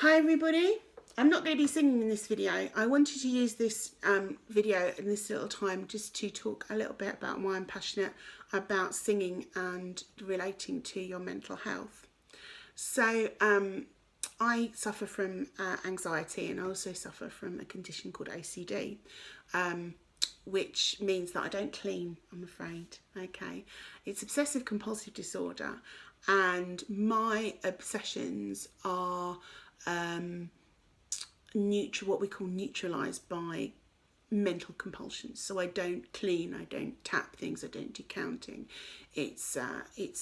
Hi everybody, I'm not going to be singing in this video. I wanted to use this video in this little time just to talk a little bit about why I'm passionate about singing and relating to your mental health. So I suffer from anxiety, and I also suffer from a condition called OCD, which means that I don't clean, I'm afraid. Okay, it's obsessive compulsive disorder, and my obsessions are what we call neutralised by mental compulsions. So I don't clean, I don't tap things, I don't do counting. It's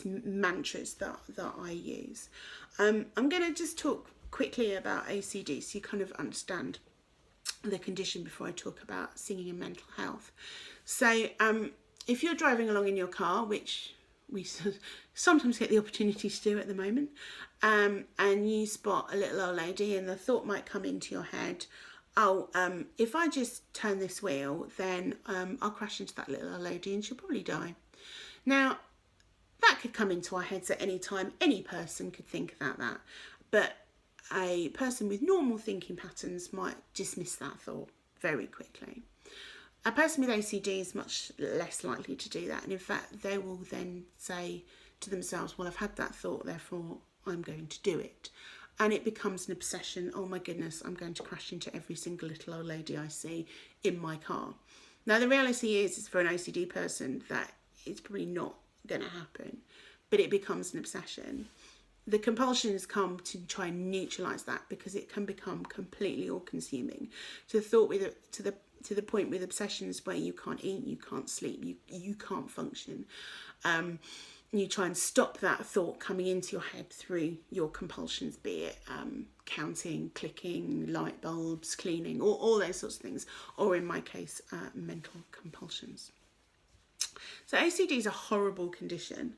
mantras that I use. I'm going to just talk quickly about OCD so you kind of understand the condition before I talk about singing and mental health. So if you're driving along in your car, which we sometimes get the opportunity to do at the moment, and you spot a little old lady, and the thought might come into your head, if I just turn this wheel, then I'll crash into that little old lady and she'll probably die. Now, that could come into our heads at any time. Any person could think about that. But a person with normal thinking patterns might dismiss that thought very quickly. A person with OCD is much less likely to do that, and in fact they will then say to themselves, well, I've had that thought, therefore I'm going to do it. And it becomes an obsession. Oh my goodness, I'm going to crash into every single little old lady I see in my car. Now the reality is for an OCD person that it's probably not going to happen, but it becomes an obsession. The compulsions come to try and neutralise that, because it can become completely all-consuming to the point with obsessions where you can't eat, you can't sleep, you can't function. You try and stop that thought coming into your head through your compulsions, be it counting, clicking, light bulbs, cleaning, all those sorts of things, or in my case, mental compulsions. So OCD is a horrible condition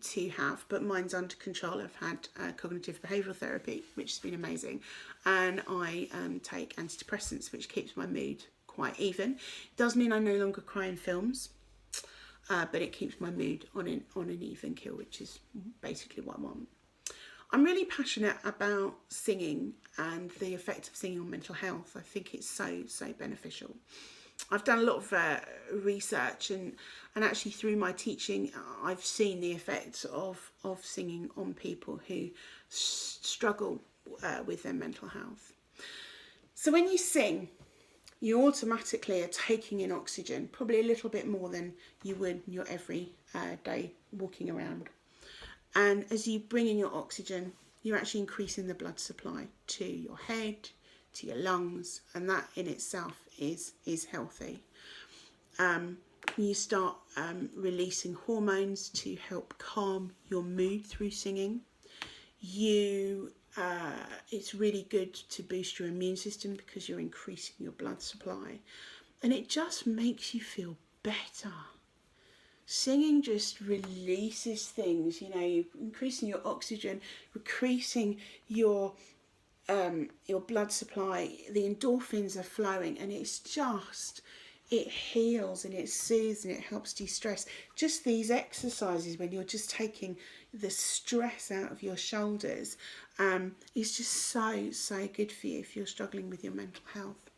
to have, but mine's under control. I've had cognitive behavioural therapy, which has been amazing, and I take antidepressants, which keeps my mood quite even. It does mean I no longer cry in films, but it keeps my mood on an even keel, which is basically what I want. I'm really passionate about singing and the effect of singing on mental health. I think it's so beneficial. I've done a lot of research, and actually through my teaching I've seen the effects of singing on people who struggle with their mental health. So when you sing, you automatically are taking in oxygen, probably a little bit more than you would in your everyday walking around. And as you bring in your oxygen, you're actually increasing the blood supply to your head, to your lungs, and that in itself is healthy. You start releasing hormones to help calm your mood through singing. It's really good to boost your immune system because you're increasing your blood supply, and it just makes you feel better. Singing just releases things, you're increasing your oxygen, increasing your blood supply, the endorphins are flowing, and it heals and it soothes and it helps de-stress. Just these exercises, when you're just taking the stress out of your shoulders, is just so good for you if you're struggling with your mental health.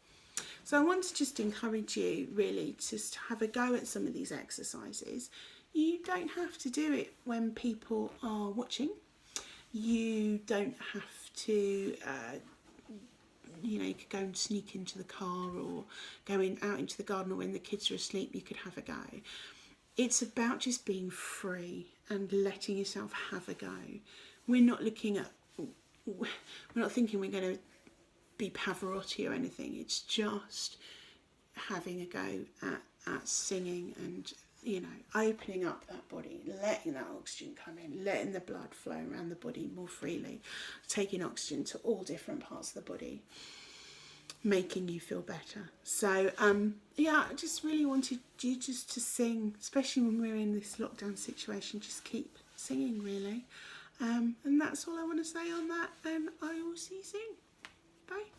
So I want to just encourage you really just to have a go at some of these exercises. You don't have to do it when people are watching. You don't have to, you could go and sneak into the car, or go out into the garden, or when the kids are asleep you could have a go. It's about just being free and letting yourself have a go. We're not thinking we're going to be Pavarotti or anything. It's just having a go at singing and opening up that body, letting that oxygen come in, letting the blood flow around the body more freely, taking oxygen to all different parts of the body, making you feel better. So I just really wanted you just to sing, especially when we're in this lockdown situation. Just keep singing, really. And that's all I want to say on that, and I will see you soon. Bye.